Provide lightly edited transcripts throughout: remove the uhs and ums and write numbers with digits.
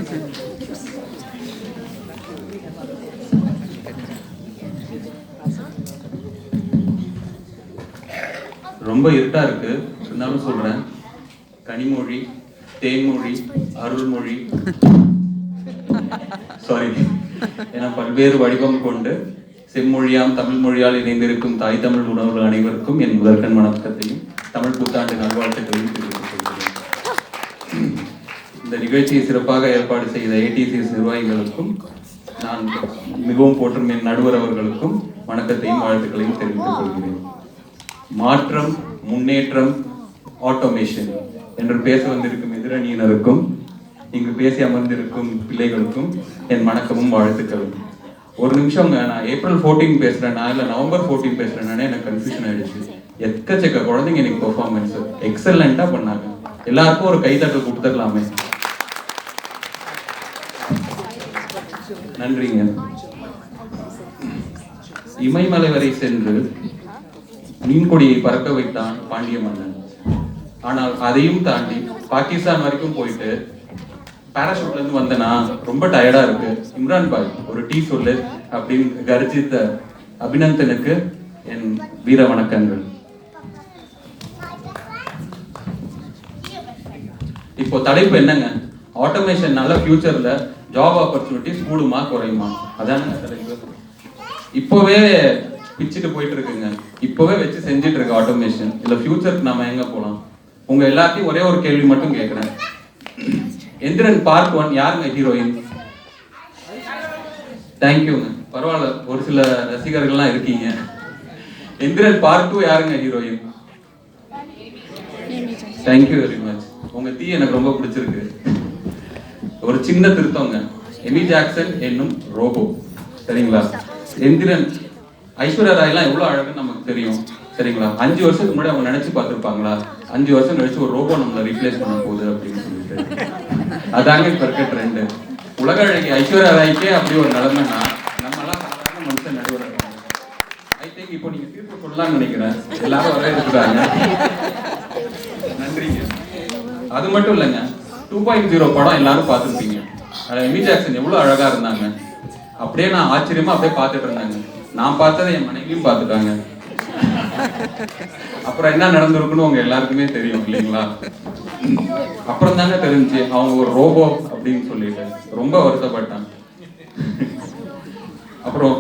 ரொம்ப இருட்டா இருக்கு, இருந்தாலும் சொல்றேன். கனிமொழி, தேன்மொழி, அருள்மொழி, சாரி, என பல்வேறு வடிவம் கொண்டு செம்மொழியாம் தமிழ் மொழியால் இணைந்திருக்கும் தாய் தமிழ் உணர்வுகள் அனைவருக்கும் என் முதற்கண் வணக்கத்தையும் தமிழ் புத்தாண்டு நல்வாழ்த்துக்களையும் தெரிவித்துக் கொள்கிறேன். இந்த நிகழ்ச்சியை சிறப்பாக ஏற்பாடு செய்த ATCS நிர்வாகிகளுக்கும் நான் மிகவும் போற்றும் என் நடுவர் அவர்களுக்கும் வணக்கத்தையும் வாழ்த்துக்களையும் தெரிவித்துக் கொள்கிறேன். மாற்றம், முன்னேற்றம், ஆட்டோமேஷன் என்று பேச வந்திருக்கும் எதிரணியினருக்கும் இங்கு பேசி அமர்ந்திருக்கும் பிள்ளைகளுக்கும் என் வணக்கமும் வாழ்த்துக்களும். ஒரு நிமிஷம், நான் ஏப்ரல் 14 பேசுறேன்னா இல்லை நவம்பர் 14 பேசுறேன்னா எனக்கு கன்ஃபியூஷன் ஆயிடுச்சு. எக்கச்சக்க குழந்தைங்க இன்னைக்கு பெர்ஃபார்மன்ஸ் எக்ஸலண்டா பண்ணாங்க. எல்லாருக்கும் ஒரு கைத்தட்டல் கொடுத்துடலாமே. நன்றிங்க. இமயமலை வரை சென்று மீன்கொடியை பறக்க வைத்தான் பாண்டிய மன்னன். ஆனால் அதையும் தாண்டி பாகிஸ்தான் வரைக்கும் போயிட்டு பாராசூட்ல இருந்து வந்தனா ரொம்ப டயர்டா இருக்கு, இம்ரான் பாய் ஒரு டீ சொல்லு அப்படின்னு கர்ஜித்த அபிநந்தனுக்கு என் வீர வணக்கங்கள். இப்போ தலைப்பு என்னங்க? ஆட்டோமேஷன்னால ஃபியூச்சர்ல ஜாப் ஆப்பர்ச்சுனிட்டிஸ் கூடுமா குறையுமா? அதான தலைப்பு. இப்போவே பிச்சுட்டு போயிட்டு இருக்குங்க. இப்போவே வச்சு செஞ்சுட்டு இருக்கு ஆட்டோமேஷன். இல்ல ஃபியூச்சருக்கு நாம எங்க போலாம்? உங்க எல்லாத்தையும் ஒரே ஒரு கேள்வி மட்டும் கேட்கிறேன். எந்திரன் பார்ட் 1 யாருங்க ஹீரோயின்? தேங்க்யூங்க, பரவாயில்ல, ஒரு சில ரசிகர்கள்லாம் இருக்கீங்க. எந்திரன் பார்ட் 2 யாருங்க ஹீரோயின்? Thank you very much. உங்க தீ எனக்கு ரொம்ப பிடிச்சிருக்கு. ஒரு சின்ன திருத்தங்க, எமி ஜாக்சன் என்னும் ரோபோ, சரிங்களா? எந்திரன் ஐஸ்வர்யா ராய்லாம் எவ்வளவு அழகுன்னு நமக்கு தெரியும், சரிங்களா? 5 வருஷத்துக்கு முன்னாடி அவங்க நினைச்சு பார்த்துருப்பாங்களா 5 வருஷம் கழிச்சு ஒரு ரோபோ நம்மளை ரீப்ளேஸ் பண்ண போகுது அப்படின்னு சொல்லிட்டு? அதாங்க இப்ப இருக்க ட்ரெண்டு. உலக அழகி ஐஸ்வர்யா ராய்க்கே அப்படி ஒரு நிலைமைன்னா நம்ம எல்லாம் சாதாரண மனுஷன் நடுவர். ஐ திங்க் இப்போ நீங்க தீர்ப்பு சொல்லலாம்னு நினைக்கிறேன். எல்லாரும் வரவே இருக்கிறாங்க. நன்றிங்க. அது மட்டும் இல்லைங்க, 2.0 படம் எல்லாரும் பார்த்துருப்பீங்க. எமி ஜாக்சன் எவ்வளவு அழகா இருந்தாங்க. அப்படியே நான் ஆச்சரியமா அப்படியே பார்த்துட்டு இருந்தாங்க. நான் பார்த்ததை என் மனைவியும் பார்த்துட்டாங்க. அப்புறம் என்ன நடந்திருக்குன்னு உங்க எல்லாருக்குமே தெரியும் இல்லைங்களா? அப்புறம் தாங்க தெரிஞ்சு அவங்க ஒரு ரோபோ அப்படின்னு சொல்லிட்டு ரொம்ப வருத்தப்பட்டாங்க. அப்புறம்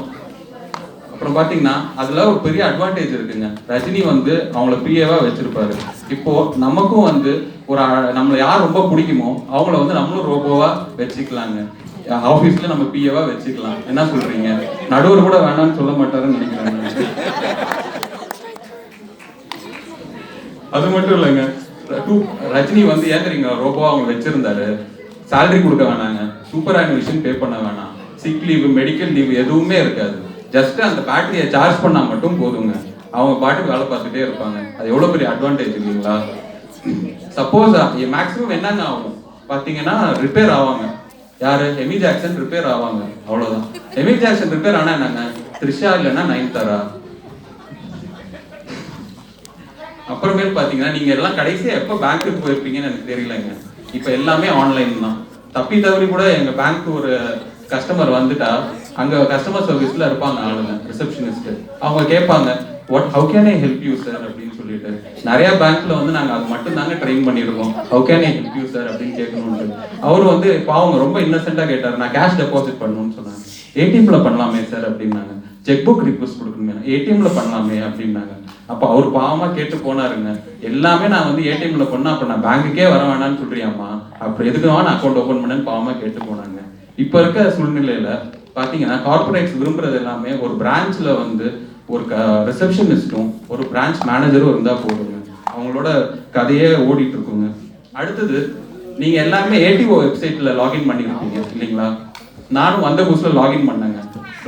பாத்தீங்கன்னா அதுல ஒரு பெரிய அட்வான்டேஜ் இருக்குங்க. ரஜினி வந்து அவங்கள பிஏவா வச்சிருப்பாரு. இப்போ நமக்கும் வந்து ஒரு நம்மள யார் ரொம்ப பிடிக்குமோ அவங்கள வந்து நம்மளும் ரோபோவா வச்சுக்கலாங்க. ஆபீஸ்ல நம்ம பிஏவா வச்சுக்கலாம். என்ன சொல்றீங்க? நடுவர் கூட வேணாம்னு சொல்ல மாட்டாருன்னு நினைக்கிறேன். அது மட்டும் இல்லைங்க, ரஜினி வந்து ஏன் தெரியுங்க ரோபோவா அவங்க வச்சிருந்தாரு? சேலரி கொடுக்க வேணாங்க, சூப்பர் ஆனிவேஷன் பே பண்ண வேணாம், சிக் லீவ், மெடிக்கல் லீவ் எதுவுமே இருக்காது. ஜஸ்ட் அந்த பேட்டரியை சார்ஜ் பண்ணா மட்டும் போதுங்க. அவங்க பாட்டுக்கு வேலை பார்த்துட்டே இருப்பாங்க. அது எவ்வளவு பெரிய அட்வான்டேஜ் இல்லைங்களா? சப்போஸ் மேக்ஸிமம் என்னங்க ஆகும் பாத்தீங்கன்னா, ரிப்பேர் ஆவாங்க. யாரு? எமி ஜாக்சன் ரிப்பேர் ஆவாங்க, அவ்வளவுதான். எமி ஜாக்சன் ரிப்பேர் ஆனா என்னங்க? த்ரிஷா இல்லைன்னா நயன்தாரா. அப்புறமேல் பாத்தீங்கன்னா நீங்க எல்லாம் கடைசியா எப்ப பேங்க்குக்கு போயிருப்பீங்கன்னு எனக்கு தெரியலங்க. இப்ப எல்லாமே ஆன்லைன் தான். தப்பி தவறி கூட எங்க பேங்க் ஒரு கஸ்டமர் வந்துட்டா அங்க கஸ்டமர் சர்வீஸ்ல இருப்பாங்க ஆளுங்க, ரிசப்ஷனிஸ்ட். அவங்க கேட்பாங்க, how can I help you sir அப்படின்னு சொல்லிட்டு. நிறைய பேங்க்ல வந்து நாங்க அது மட்டும் தாங்க ட்ரெயின் பண்ணிருக்கோம், how can I help you sir அப்படின்னு கேட்கணும்னு. அவரு வந்து பாவங்க ரொம்ப இன்னசென்ட்டா கேட்டாரு. நான் கேஷ் டெபாசிட் பண்ணணும்னு சொன்னாங்க. ஏடிஎம்ல பண்ணலாமே சார் அப்படின்னாங்க. செக் புக் ரிக்வெஸ்ட் கொடுக்கணுமே, ஏடிஎம்ல பண்ணலாமே அப்படின்னாங்க. அப்ப அவர் பாவமா கேட்டு போனாருங்க. எல்லாமே நான் வந்து ஏடிஎம்ல பண்ணா அப்ப நான் பேங்குக்கே வர வேணாம்னு சொல்றியாமா, அப்புறம் எதுக்கு நான் அக்கௌண்ட் ஓபன் பண்ணேன்னு பாவமா கேட்டு போனாங்க. இப்ப இருக்க சூழ்நிலையில பாத்தீங்கன்னா கார்பரேட்ஸ் விரும்புறது எல்லாமே ஒரு பிரான்ச்ல வந்து ஒரு ரிசப்ஷனிஸ்டும் ஒரு பிரான்ச் மேனேஜரும் இருந்தா போதுங்க. அவங்களோட கதையே ஓடிட்டு இருக்குங்க. அடுத்தது, நீங்க எல்லாமே ஏடிஓ வெப்சைட்ல லாகின் பண்ணிருப்பீங்க இல்லைங்களா? நானும் வந்த புதுசுல லாகின் பண்ணேங்க.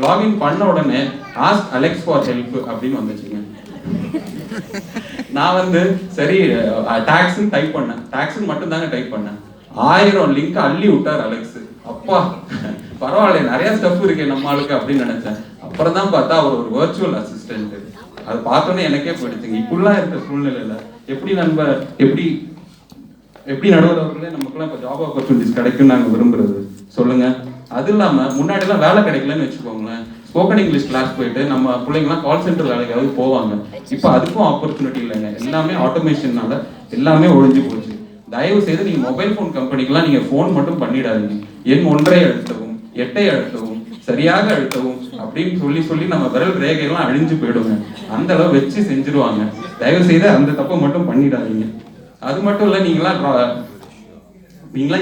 லாகின் பண்ண உடனே ஆஸ்க் அலெக்ஸ் ஃபார் ஹெல்ப் அப்படின்னு வந்துச்சுங்க. நான் வந்து சரி டாக்ஸ் டைப் பண்ணேன். டாக்ஸ் மட்டும் தாங்க டைப் பண்ணேன். 1000 லிங்க் அள்ளி விட்டார் அலெக்ஸ். அப்பா பரவாயில்ல, நிறைய ஸ்டெப் இருக்கு நம்ம ஆளுக்கு அப்படின்னு நினைச்சேன். அப்புறம் தான் பார்த்தா அவர் ஒரு வர்ச்சுவல் அசிஸ்டன்ட். அது பார்த்தோன்னே எனக்கே போயிடுச்சுங்க. இப்படிலாம் இருக்க சூழ்நிலையில எப்படி எப்படி நடுவர் அவர்களே நமக்குலாம் இப்போ ஜாப் ஆப்பர்ச்சுனிட்டிஸ் கிடைக்கும் நாங்கள் விரும்புறது சொல்லுங்க. அது இல்லாமல் முன்னாடிலாம் வேலை கிடைக்கலன்னு வச்சுக்கோங்களேன், ஸ்போக்கன் இங்கிலீஷ் கிளாஸ் போயிட்டு நம்ம பிள்ளைங்கலாம் கால் சென்டர் வேலைக்காவது போவாங்க. இப்போ அதுக்கும் ஆப்பர்ச்சுனிட்டி இல்லைங்க, எல்லாமே ஆட்டோமேஷன்னால எல்லாமே ஒழிஞ்சு போச்சு. தயவு செய்து நீங்கள் மொபைல் ஃபோன் கம்பெனிக்கெலாம் நீங்கள் ஃபோன் மட்டும் பண்ணிடாதீங்க. எண் 1 அழுத்தவும் 8 அழுத்தவும் சரியாக அழுத்தவும் அப்படின்னு சொல்லி சொல்லி நம்ம விரல் ரேகையெல்லாம் அழிஞ்சு போயிடுங்க. அந்த அளவு வச்சு செஞ்சிருவாங்க. தயவு செய்து அந்த தப்பை மட்டும் பண்ணிடாதீங்க. அது மட்டும் இல்லை, நீங்களாம்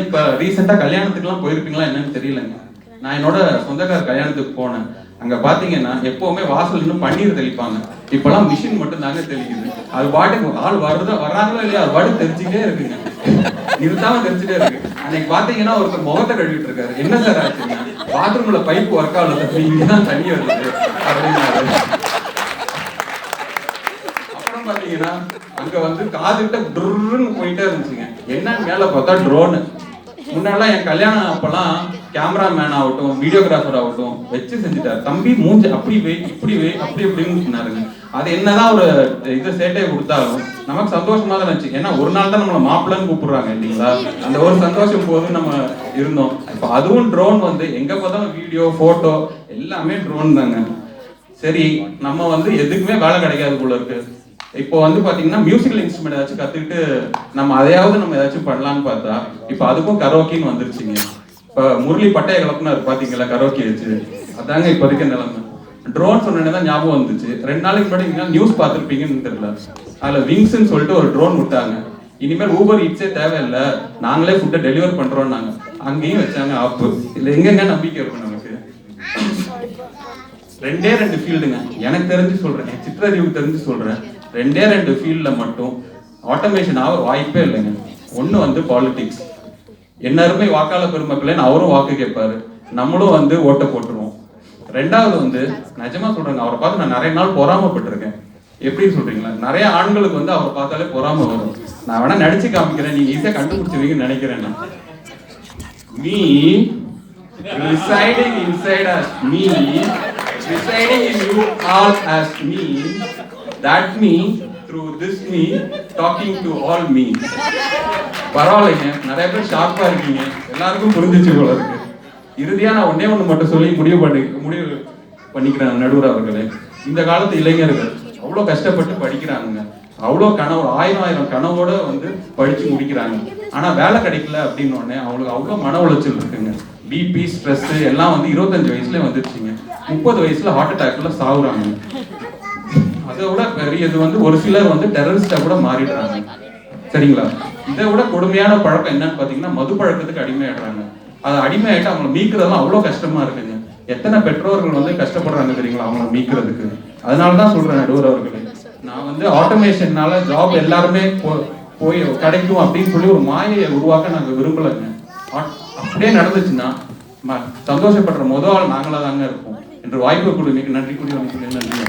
இப்போ ரீசெண்டாக கல்யாணத்துக்குலாம் போயிருப்பீங்களா என்னன்னு தெரியலங்க. நான் என்னோட சொந்தக்கார கல்யாணத்துக்கு போனேன். அங்கே பார்த்தீங்கன்னா எப்போவுமே வாசல் இன்னும் பன்னீர் தெளிப்பாங்க. இப்போலாம் மிஷின் மட்டும் தாங்க தெளிக்குது. அது பாட்டுக்கு ஆள் வர்றாங்களோ இல்லையா, அது பாட்டுக்கு தெரிஞ்சுக்கிட்டே இருக்குங்க, நிறுத்தாம தெரிஞ்சுட்டே இருக்கு. அன்னைக்கு பார்த்தீங்கன்னா ஒருத்தர் முகத்தை கழுவிட்டு இருக்காரு. என்ன சார் ஆச்சுங்க? பாத்ரூம்ல பைப் ஒர்க் ஆகல, இங்கதான் தண்ணி வருது அப்படின்னாரு. அப்புறம் பார்த்தீங்கன்னா அங்க வந்து காதுகிட்ட ட்ருன்னு போயிட்டே இருந்துச்சுங்க. என்னன்னு மேல பார்த்தா ட்ரோனு. முன்னாடிலாம் என் கல்யாணம் அப்பெல்லாம் கேமராமேன் ஆகட்டும் வீடியோகிராஃபர் ஆகட்டும் வச்சு செஞ்சுட்டாரு. தம்பி மூஞ்சி அப்படி வை இப்படி வை அப்படி இப்படின்னு சொன்னாருங்க. அது என்னதான் ஒரு இது சேட்டையை கொடுத்தாலும் நமக்கு சந்தோஷமா தான் இருந்துச்சு. ஏன்னா ஒரு நாள் தான் நம்மளை மாப்பிள்ளன்னு கூப்பிடுறாங்க இல்லைங்களா, அந்த ஒரு சந்தோஷம் போதும் நம்ம இருந்தோம். இப்போ அதுவும் ட்ரோன் வந்து எங்க பார்த்தாலும் வீடியோ போட்டோ எல்லாமே ட்ரோன் தாங்க. சரி, நம்ம வந்து எதுக்குமே வேலை கிடைக்காது போல இருக்கு. இப்போ வந்து பாத்தீங்கன்னா மியூசிக்கல் இன்ஸ்ட்ருமெண்ட் ஏதாச்சும் கத்துக்கிட்டு நம்ம அதையாவது நம்ம ஏதாச்சும் பண்ணலான்னு பார்த்தா இப்போ அதுக்கும் கரோக்கின்னு வந்துருச்சுங்க. இப்போ முரளி பட்டைய கலப்புனாரு பாத்தீங்களா கரோக்கி வச்சு, அதாங்க இப்போ இருக்க நிலைமை. ட்ரோன் சொன்னே தான் ஞாபகம் வந்துச்சு. 2 நாளைக்கு முன்னாடி நியூஸ் பார்த்துருப்பீங்கன்னு தெரியல, அதுல விங்ஸ்ன்னு சொல்லிட்டு ஒரு ட்ரோன் விட்டாங்க. இனிமேல் ஊபர் ஈட்ஸே தேவையில்லை, நாங்களே ஃபுட்டை டெலிவர் பண்றோம்னாங்க. அங்கேயும் வச்சாங்க ஆப்பு. இதுல எங்கெங்க நம்பிக்கை இருக்கும் நமக்கு? 2 ஃபீல்டுங்க எனக்கு தெரிஞ்சு சொல்றேன், என் சிற்றறிவுக்கு தெரிஞ்சு சொல்றேன். 2 ஃபீல்ட்ல மட்டும் ஆட்டோமேஷன் ஆக வாய்ப்பே இல்லைங்க. ஒண்ணு வந்து பாலிடிக்ஸ். எல்லாருமே வாக்காளர் பெருமக்களேன்னு அவரும் வாக்கு கேட்பாரு, நம்மளும் வந்து ஓட்டை போட்டுருவோம். 2வது வந்து நிஜமா சொல்றேங்க, அவரை பார்த்து நான் நிறைய நாள் பொறாமப்பட்டிருக்கேன். எப்படி சொல்றீங்களா, நிறைய ஆண்களுக்கு வந்து அவரை பார்த்தாலே பொறாம வரும். நான் வேணா நடிச்சு காமிக்கிறேன், நீங்க ஈஸியா கண்டுபிடிச்சிருவீங்கன்னு நினைக்கிறேன். Me residing inside as me, residing in you all as me, that me through this me talking to all me. பரவாயில்லைங்க, நிறைய பேர் ஷார்ப்பா இருக்கீங்க, எல்லாருக்கும் புரிஞ்சிச்சு போல இருக்கு. இறுதியா நான் ஒண்ணு மட்டும் சொல்லி முடிவு பண்ணிக்கிறேன் நடுவர் அவர்களே. இந்த காலத்து இளைஞர்கள் அவ்வளோ கஷ்டப்பட்டு படிக்கிறாங்க, அவ்வளோ கனவு 1000 கனவோட வந்து படிச்சு முடிக்கிறாங்க. ஆனா வேலை கிடைக்கல அப்படின்னு உடனே அவங்களுக்கு அவ்வளோ மன உளைச்சல் இருக்குங்க. பிபி ஸ்ட்ரெஸ் எல்லாம் வந்து 25 வயசுல வந்துருச்சுங்க. 30 வயசுல ஹார்ட் அட்டாக்ல சாகுறாங்க. அதை விட பெரியது வந்து ஒரு சிலர் வந்து டெரரிஸ்டா கூட மாறிடுறாங்க. சரிங்களா, இதை விட கொடுமையான பழக்கம் என்னன்னு பாத்தீங்கன்னா மது பழக்கத்துக்கு அடிமையாடுறாங்க. அது அடிமையாயிட்டு அவங்களை மீட்கிறதெல்லாம் அவ்வளோ கஷ்டமா இருக்குங்க. எத்தனை பெற்றோர்கள் வந்து கஷ்டப்படுறாங்க தெரியுங்களா அவங்களை மீட்கிறதுக்கு. அதனாலதான் சொல்றேன் நடுவர் அவர்களே, நான் வந்து ஆட்டோமேஷன்னால ஜாப் எல்லாருமே போய் கிடைக்கும் அப்படின்னு சொல்லி ஒரு மாயையை உருவாக்க நாங்க விரும்பலைங்க. அப்படியே நடந்துச்சுன்னா சந்தோஷப்படுற முதல் நாங்களா தாங்க இருப்போம் என்று வாய்ப்பு கொடுமைக்கு நன்றி கூறி நன்றி.